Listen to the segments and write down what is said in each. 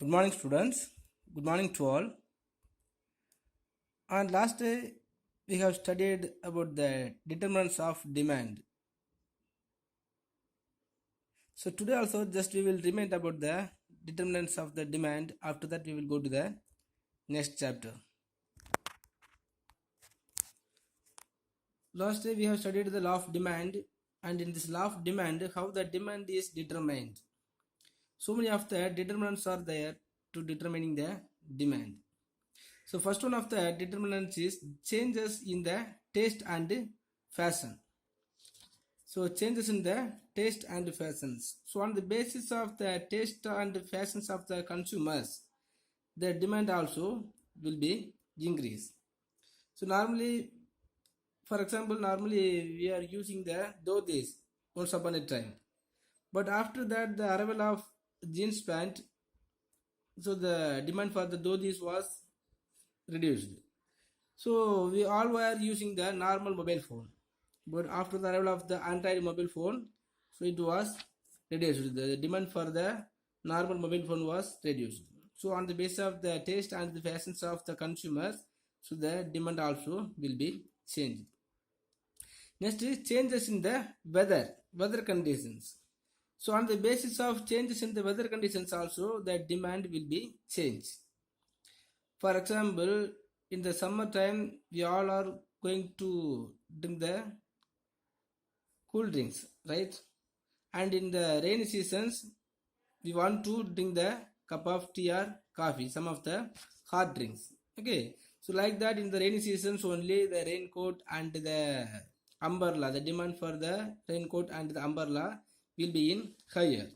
Good morning, students. Good morning to all. And last day we have studied about the determinants of demand. So today also just we will remind about the determinants of the demand. After that we will go to the next chapter. Last day we have studied the law of demand, and in this law of demand how the demand is determined. So many of the determinants are there to determining the demand. So first one of the determinants is changes in the taste and fashion. So changes in the taste and fashions. So on the basis of the taste and fashions of the consumers, the demand also will be increased. So normally, for example, normally we are using the dhotis once upon a time. But after that, the arrival of jeans pant, so the demand for the dhotis was reduced. So we all were using the normal mobile phone. But after the arrival of the Android mobile phone, so it was reduced. The demand for the normal mobile phone was reduced. So on the basis of the taste and the fashions of the consumers, so the demand also will be changed. Next is changes in the weather conditions. So on the basis of changes in the weather conditions also, the demand will be changed. For example, in the summertime, we all are going to drink the cool drinks, right? And in the rainy seasons, we want to drink the cup of tea or coffee, some of the hot drinks. Okay, so like that, in the rainy seasons only the raincoat and the umbrella, the demand for the raincoat and the umbrella will be in higher.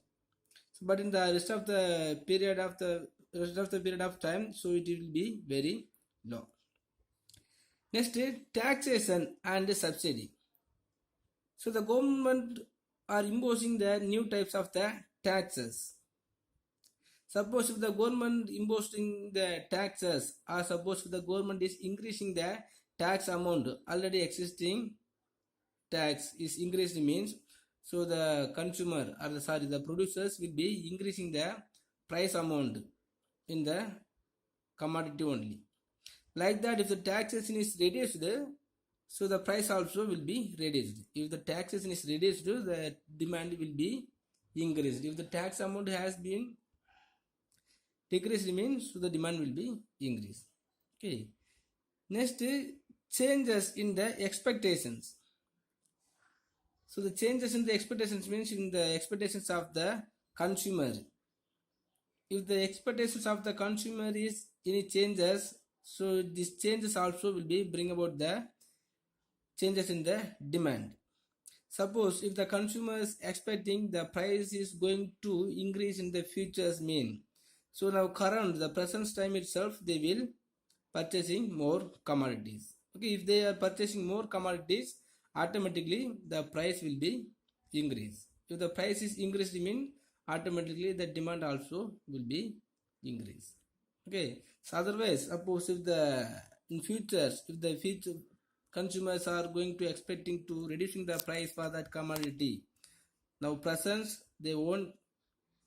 So, but in the rest of the period of time, so it will be very low. Next is taxation and subsidy. So the government are imposing the new types of the taxes. Suppose if the government imposing the taxes, or suppose if the government is increasing the tax amount, already existing tax is increased means, so the consumer or the producers will be increasing the price amount in the commodity only. Like that, if the taxation is reduced, so the price also will be reduced. If the taxation is reduced, the demand will be increased. If the tax amount has been decreased means, so the demand will be increased. Okay. Next, changes in the expectations. So the changes in the expectations means in the expectations of the consumer. If the expectations of the consumer is any changes, so these changes also will be bring about the changes in the demand. Suppose if the consumer is expecting the price is going to increase in the futures mean, so now current the present time itself they will purchasing more commodities. Okay, if they are purchasing more commodities, automatically the price will be increased. If the price is increased mean, automatically the demand also will be increased. Okay, so otherwise suppose if the in futures, if the future consumers are going to expecting to reducing the price for that commodity, now presence they won't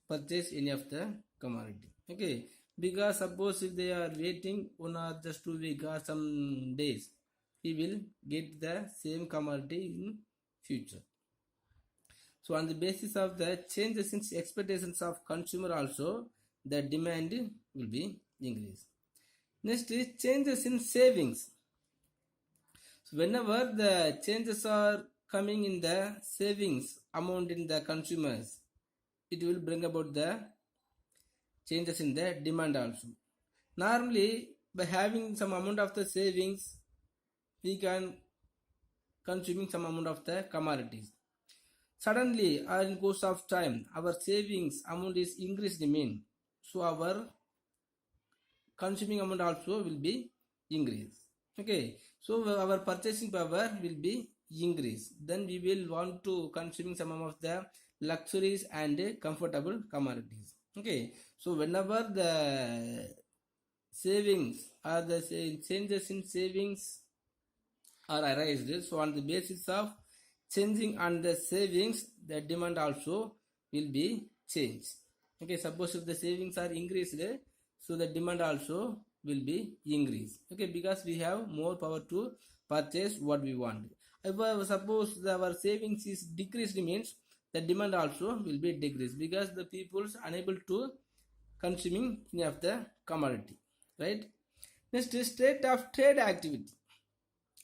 purchase any of the commodity. Okay, because suppose if they are waiting 1 or just 2 weeks or some days, he will get the same commodity in future. So on the basis of the changes in expectations of consumer also, the demand will be increased. Next is changes in savings. So whenever the changes are coming in the savings amount in the consumers, it will bring about the changes in the demand also. Normally, by having some amount of the savings, we can consuming some amount of the commodities. Suddenly, or in course of time, our savings amount is increased mean, so our consuming amount also will be increased. Okay, so our purchasing power will be increased. Then we will want to consuming some of the luxuries and comfortable commodities. Okay, so whenever the savings or the changes in savings are arised, so on the basis of changing on the savings, the demand also will be changed. Okay, suppose if the savings are increased, so the demand also will be increased. Okay, because we have more power to purchase what we want. If suppose our savings is decreased, means the demand also will be decreased because the people's unable to consuming any of the commodity, right? Next is state of trade activity.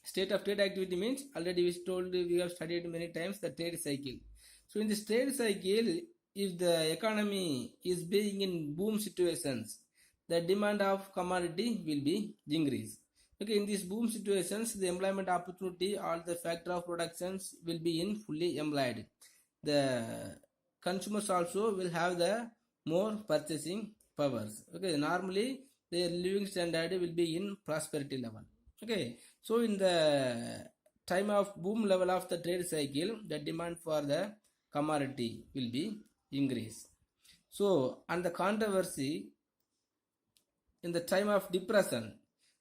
State of trade activity means already we have studied many times the trade cycle. So in this trade cycle, if the economy is being in boom situations, the demand of commodity will be increased. Okay, in these boom situations, the employment opportunity, all the factor of productions will be in fully employed. The consumers also will have the more purchasing powers. Okay, normally their living standard will be in prosperity level. Okay, so in the time of boom level of the trade cycle, the demand for the commodity will be increased. So, and the controversy in the time of depression,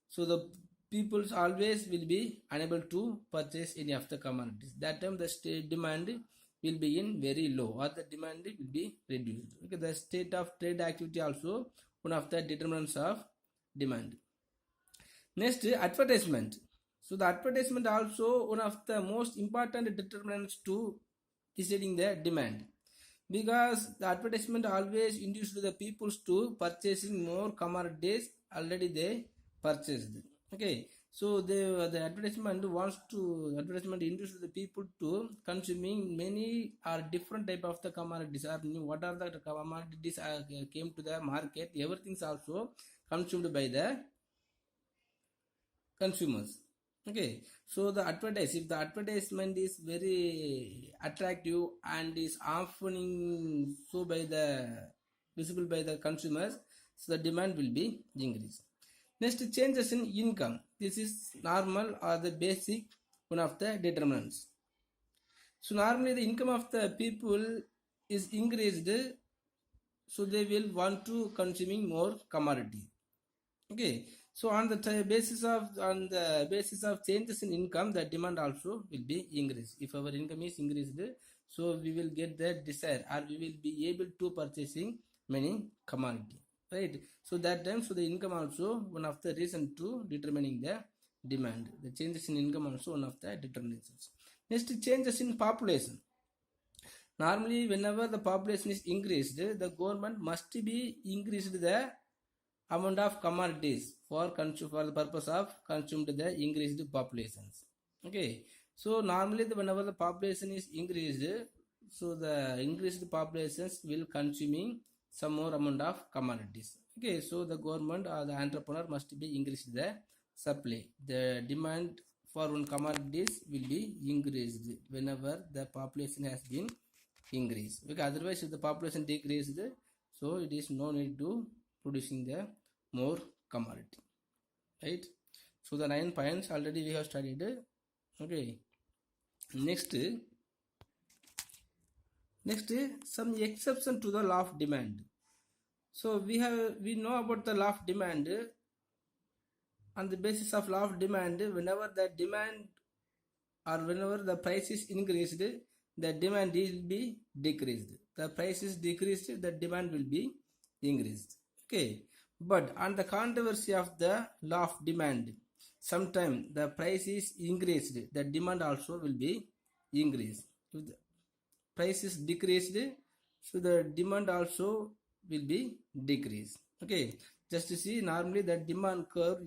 so the peoples always will be unable to purchase any of the commodities. That time the state demand will be in very low, or the demand will be reduced. Okay, the state of trade activity also one of the determinants of demand. Next, advertisement. So the advertisement also one of the most important determinants to deciding the demand, because the advertisement always induced the peoples to purchasing more commodities already they purchased. Okay, so the advertisement induced the people to consuming many or different type of the commodities, or what are the commodities came to the market, everything's also consumed by the consumers. Okay, so the advertise, if the advertisement is very attractive and is often so by the visible by the consumers, so the demand will be increased. Next, changes in income. This is normal or the basic one of the determinants. So normally the income of the people is increased, so they will want to consuming more commodity. Okay, so on the basis of changes in income, the demand also will be increased. If our income is increased, so we will get the desire, or we will be able to purchasing many commodity, right? So that time, so the income also one of the reason to determining the demand. The changes in income also one of the determinants. Next, changes in population. Normally, whenever the population is increased, the government must be increased the amount of commodities for the purpose of consumed the increased populations. Okay, so normally whenever the population is increased, so the increased populations will consuming some more amount of commodities. Okay, so the government or the entrepreneur must be increased the supply. The demand for one commodities will be increased whenever the population has been increased. Okay, otherwise if the population decreased, so it is no need to producing the more commodity, right? So the 9 points already we have studied. Okay, next some exception to the law of demand. So we know about the law of demand. On the basis of law of demand, whenever the demand or whenever the price is increased, the demand will be decreased. The price is decreased, the demand will be increased. Okay, but on the controversy of the law of demand, sometimes the price is increased, the demand also will be increased. If the price is decreased, so the demand also will be decreased. Okay, just to see, normally the demand curve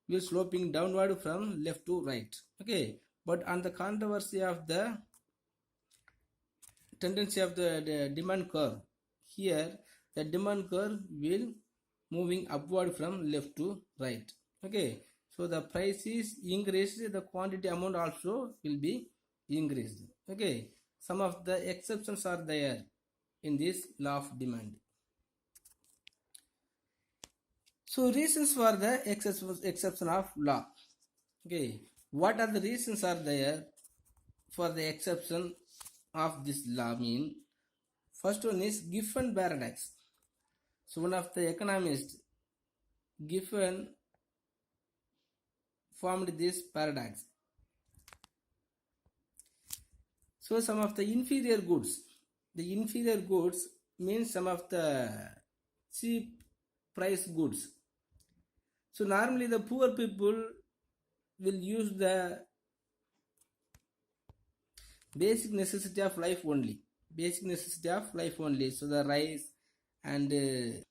will sloping downward from left to right. Okay, but on the controversy of the tendency of the demand curve, here the demand curve will moving upward from left to right. Okay, so the price is increased, the quantity amount also will be increased. Okay, some of the exceptions are there in this law of demand. So reasons for the exception of law. Okay, what are the reasons are there for the exception of this law? Mean, first one is Giffen paradox. So one of the economists, Giffen, formed this paradox. So some of the inferior goods, The inferior goods means some of the cheap price goods. So normally the poor people will use the basic necessity of life only. Basic necessity of life only. So the rice and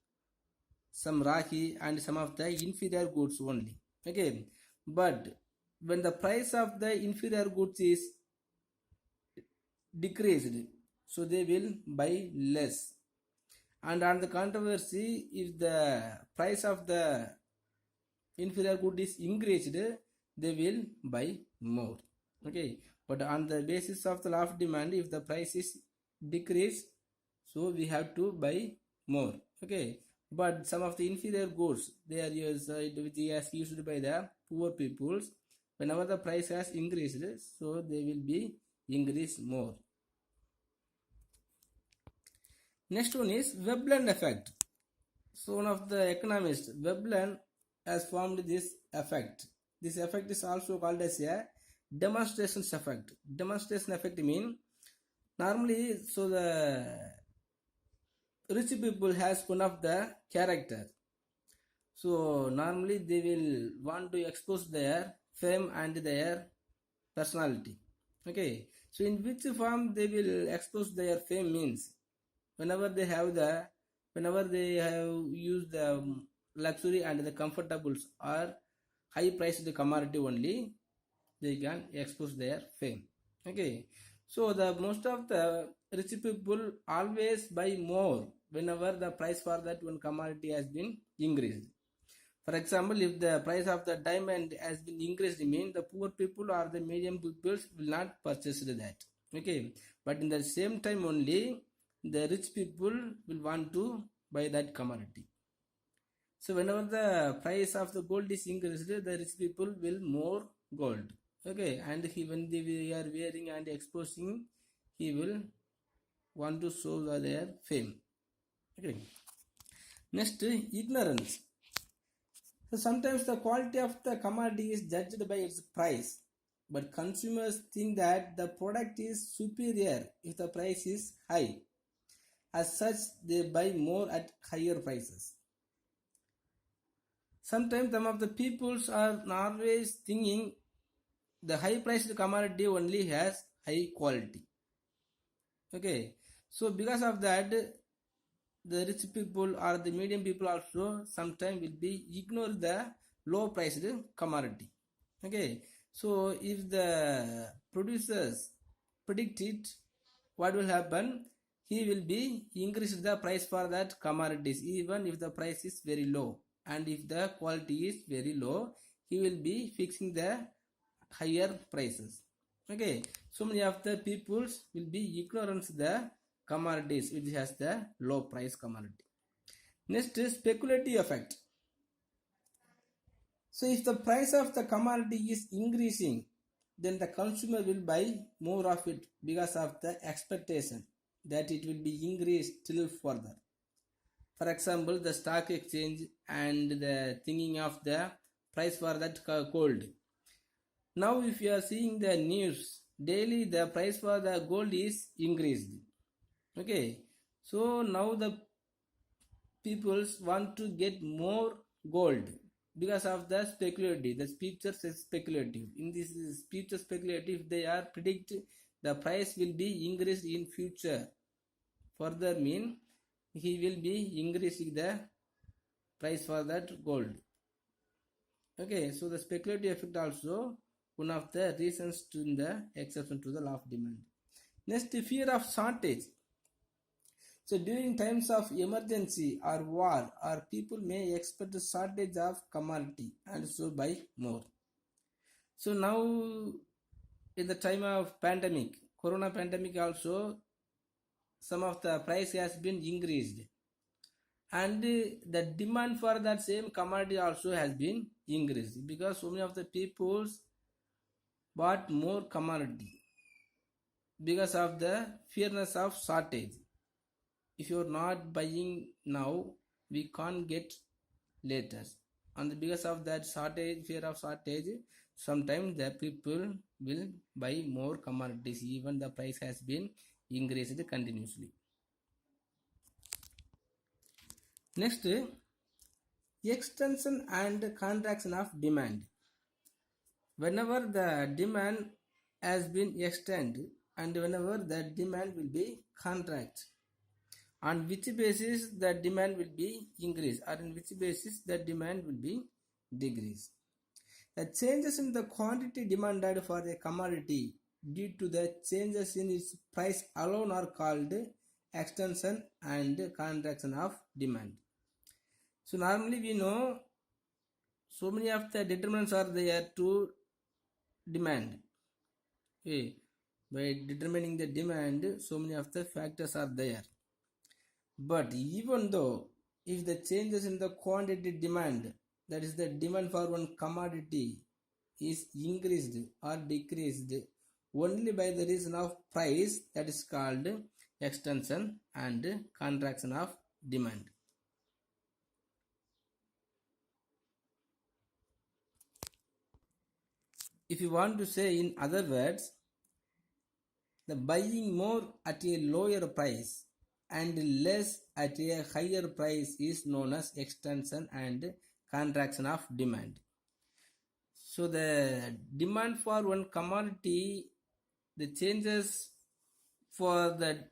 some raki and some of the inferior goods only. Okay, but when the price of the inferior goods is decreased, so they will buy less. And on the controversy, if the price of the inferior good is increased, they will buy more. Okay, but on the basis of the law of demand, if the price is decreased, so we have to buy more. Okay, but some of the inferior goods, they are used, used by the poor peoples. Whenever the price has increased, so they will be increased more. Next one is Veblen effect. So one of the economists, Veblen, has formed this effect. This effect is also called as a demonstration effect. Demonstration effect means normally, so the rich people has one of the character. So normally they will want to expose their fame and their personality. Okay. So in which form they will expose their fame means whenever they have used the luxury and the comfortables or high priced commodity only, they can expose their fame. Okay, so the most of the rich people always buy more whenever the price for that one commodity has been increased. For example, if the price of the diamond has been increased, mean the poor people or the medium people will not purchase that. Okay, but in the same time only the rich people will want to buy that commodity. So whenever the price of the gold is increased, the rich people will more gold. Okay, and when they are wearing and exposing, he will want to show their fame. Okay. Next, ignorance. So sometimes the quality of the commodity is judged by its price, but consumers think that the product is superior if the price is high. As such, they buy more at higher prices. Sometimes some of the peoples are always thinking the high priced commodity only has high quality. Okay, so because of that, the rich people or the medium people also sometimes will be ignore the low priced commodity. Okay, so if the producers predict it, what will happen? He will be increase the price for that commodities even if the price is very low, and if the quality is very low, he will be fixing the higher prices. Okay, so many of the peoples will be ignorant the commodities which has the low price commodity. Next is speculative effect. So if the price of the commodity is increasing, then the consumer will buy more of it because of the expectation that it will be increased still further. For example, the stock exchange and the thinking of the price for that gold. Now if you are seeing the news, daily the price for the gold is increased. Okay, so now the peoples want to get more gold because of the speculative. The future is speculative. In this future speculative, they are predict the price will be increased in future. Further mean he will be increasing the price for that gold. Okay, so the speculative effect also one of the reasons to the exception to the law of demand. Next, fear of shortage. So during times of emergency or war, or people may expect a shortage of commodity and so buy more. So now in the time of pandemic, corona pandemic also, some of the price has been increased, and the demand for that same commodity also has been increased because so many of the peoples bought more commodity because of the fearness of shortage. If you're not buying now, we can't get later, and because of that shortage, fear of shortage, sometimes the people will buy more commodities even the price has been increased continuously. Next, extension and contraction of demand. Whenever the demand has been extended and whenever the demand will be contract, on which basis the demand will be increased or on which basis the demand will be decreased. The changes in the quantity demanded for a commodity due to the changes in its price alone are called extension and contraction of demand. So normally we know so many of the determinants are there to demand. Okay. By determining the demand, so many of the factors are there. But even though if the changes in the quantity demand, that is the demand for one commodity, is increased or decreased only by the reason of price, that is called extension and contraction of demand. If you want to say in other words, the buying more at a lower price and less at a higher price is known as extension and contraction of demand. So the demand for one commodity, the changes for the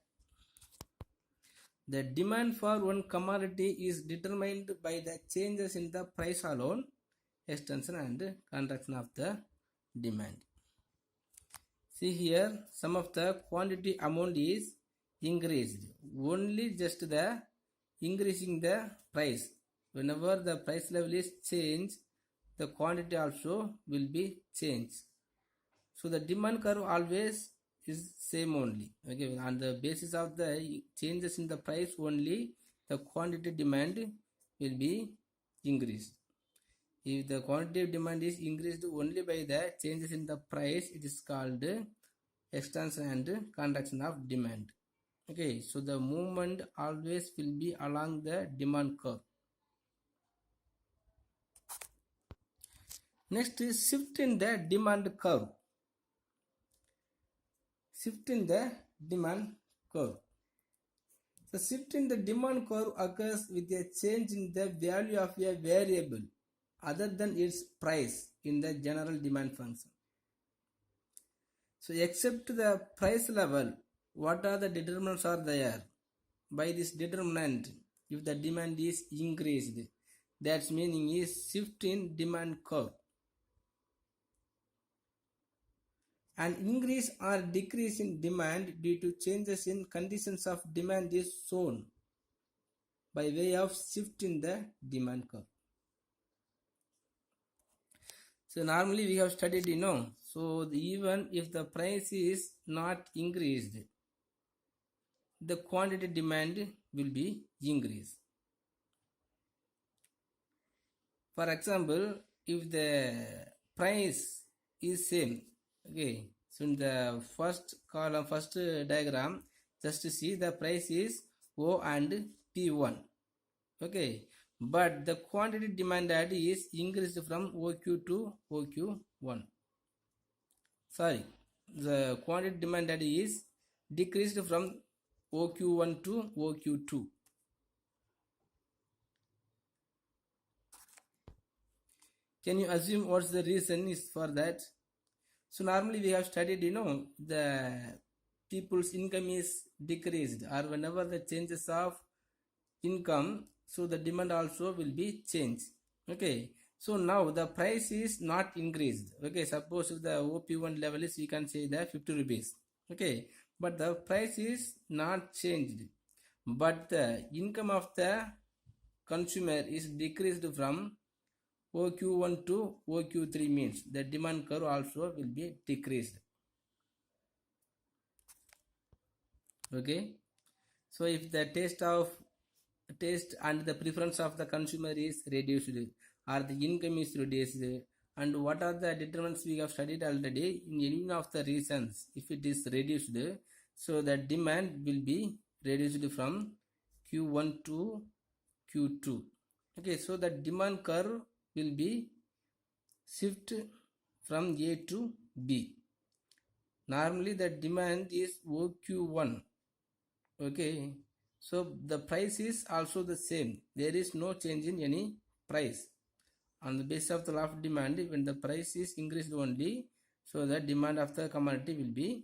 demand for one commodity is determined by the changes in the price alone, extension and contraction of the demand. See here, some of the quantity amount is increased, only just the increasing the price. Whenever the price level is changed, the quantity also will be changed. So the demand curve always is same only. Okay, on the basis of the changes in the price only, the quantity demand will be increased. If the quantity of demand is increased only by the changes in the price, it is called extension and contraction of demand. Okay, so the movement always will be along the demand curve. Next is shift in the demand curve. Shift in the demand curve. The shift in the demand curve occurs with a change in the value of a variable other than its price in the general demand function. So except the price level, what are the determinants are there? By this determinant, if the demand is increased, that's meaning is shift in demand curve. An increase or decrease in demand due to changes in conditions of demand is shown by way of shift in the demand curve. So normally we have studied, so even if the price is not increased, the quantity demand will be increased. For example, if the price is same, okay, so in the first column, first diagram, just to see the price is O and P1, okay, but the quantity demanded is increased from OQ to OQ1. Sorry, the quantity demanded is decreased from OQ1 to OQ2. Can you assume what's the reason is for that? So normally we have studied, the people's income is decreased, or whenever the changes of income, so the demand also will be changed. Okay, so now the price is not increased. Okay, suppose if the OP1 level is, we can say the 50 rupees. Okay, but the price is not changed, but the income of the consumer is decreased from OQ1 to OQ3, means the demand curve also will be decreased. Okay, so if the taste and the preference of the consumer is reduced or the income is reduced, and what are the determinants we have studied already, in any of the reasons, if it is reduced, so the demand will be reduced from Q1 to Q2. Okay, so the demand curve will be shift from A to B. Normally the demand is OQ1, Okay, so the price is also the same. There is no change in any price. On the basis of the law of demand, when the price is increased only, so the demand of the commodity will be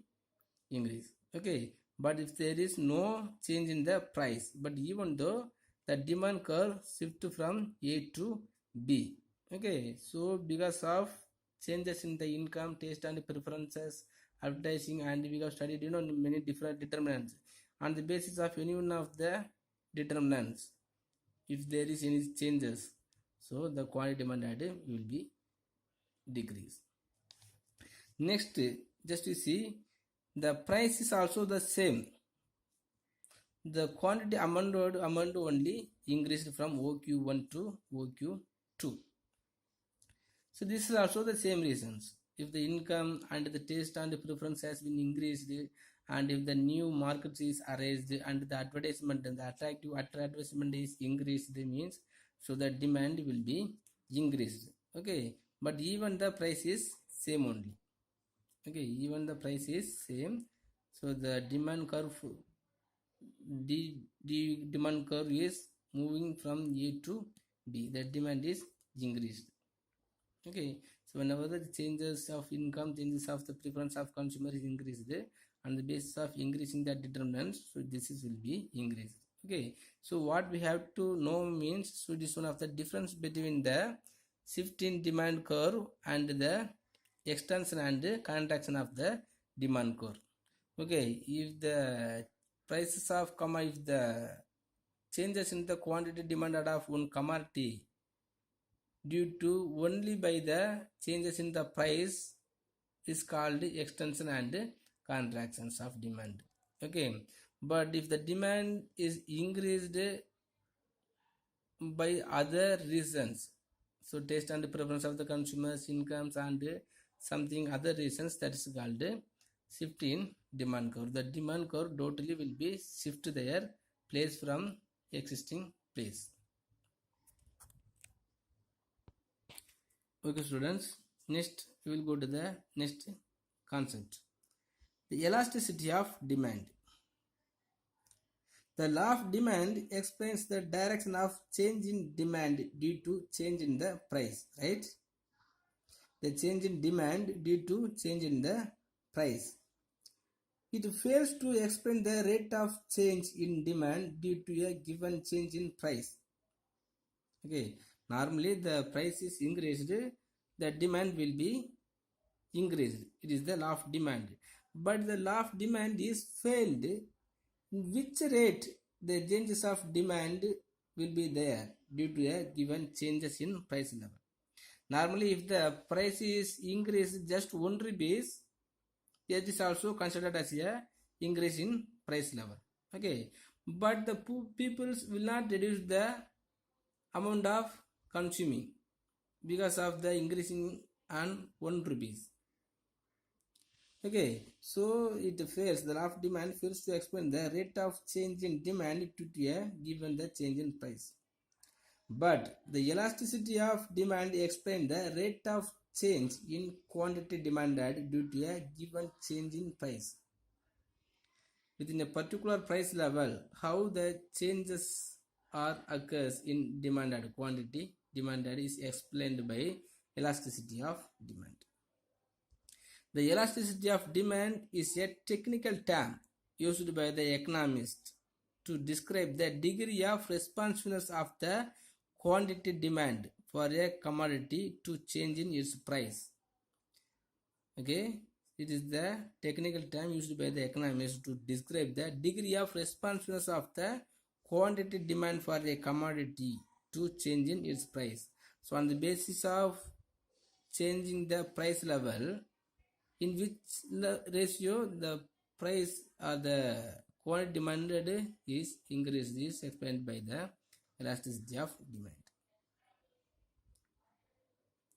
increased. Okay, but if there is no change in the price, but even though the demand curve shift from A to B. Okay, so because of changes in the income, taste and preferences, advertising, and we have studied many different determinants. On the basis of any one of the determinants, if there is any changes, so the quantity demanded will be decreased. Next, just you see, the price is also the same. The quantity amount only increased from OQ1 to OQ2. So this is also the same reasons. If the income and the taste and the preference has been increased, and if the new market is raised and the advertisement and the attractive advertisement is increased, means so the demand will be increased. Okay, but even the price is same only. Okay, even the price is same. So the demand curve, the demand curve is moving from A to B. The demand is increased. Okay, so whenever the changes of income, changes of the preference of consumer is increased, on the basis of increasing the determinants, so this is will be increased. Okay, so what we have to know means, so this one of the difference between the shift in demand curve and the extension and contraction of the demand curve. Okay, if the prices of if the changes in the quantity demanded of one commodity due to only by the changes in the price is called extension and contractions of demand. Okay, but if the demand is increased by other reasons, so taste and preference of the consumers, incomes and something other reasons, that is called shift in demand curve. The demand curve totally will be shift their place from existing place. Okay students, next we will go to the next concept, the elasticity of demand. The law of demand explains the direction of change in demand due to change in the price, right? The change in demand due to change in the price. It fails to explain the rate of change in demand due to a given change in price. Okay, normally the price is increased, the demand will be increased. It is the law of demand. But the law of demand is failed. In which rate the changes of demand will be there due to a given changes in price level. Normally, if the price is increased just 1 rupees, it is also considered as a increase in price level. Okay, but the peoples will not reduce the amount of consuming because of the increasing on 1 rupees. Okay, so it fails. The law of demand fails to explain the rate of change in demand to a given the change in price. But the elasticity of demand explains the rate of change in quantity demanded due to a given change in price. Within a particular price level, how the changes are occurs in demanded quantity demanded is explained by elasticity of demand. The elasticity of demand is a technical term used by the economists to describe the degree of responsiveness of the quantity demand for a commodity to change in its price. Okay, it is the technical term used by the economists to describe the degree of responsiveness of the quantity demand for a commodity to change in its price. So on the basis of changing the price level, in which ratio the price or the quantity demanded is increased, is explained by the elasticity of demand.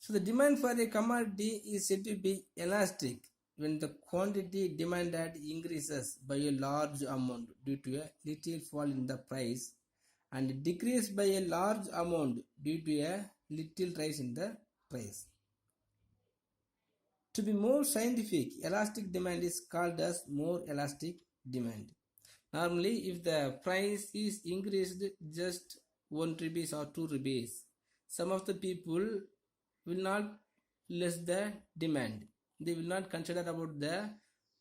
So the demand for a commodity is said to be elastic when the quantity demanded increases by a large amount due to a little fall in the price and decrease by a large amount due to a little rise in the price. To be more scientific, elastic demand is called as more elastic demand. Normally, if the price is increased just 1 rupees or 2 rupees, some of the people will not less the demand. They will not consider about the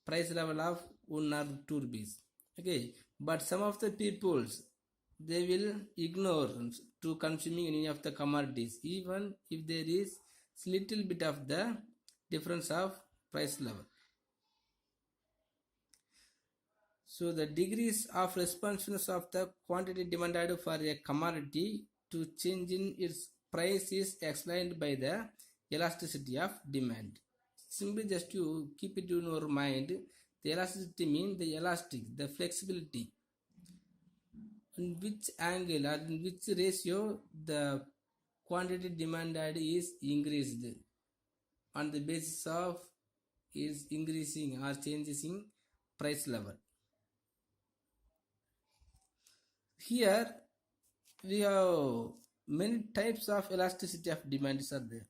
price level of 1 or 2 rupees. Okay, but some of the peoples they will ignore to consuming any of the commodities even if there is little bit of the difference of price level. So the degrees of responsiveness of the quantity demanded for a commodity to change in its price is explained by the elasticity of demand. Simply just to keep it in your mind, the elasticity means the elastic, the flexibility, in which angle or in which ratio the quantity demanded is increased on the basis of is increasing or changes in price level. Here we have many types of elasticity of demands are there.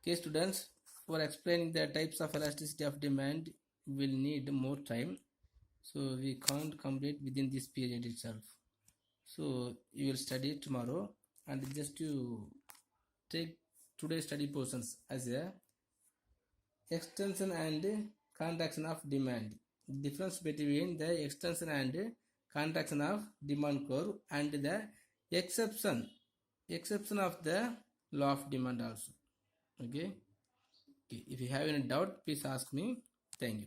Okay students, for explaining the types of elasticity of demand will need more time, so we can't complete within this period itself. So you will study tomorrow and just to take today's study portions as a extension and contraction of demand. Difference between the extension and contraction of demand curve and the exception of the law of demand also. Okay. If you have any doubt, please ask me. Thank you.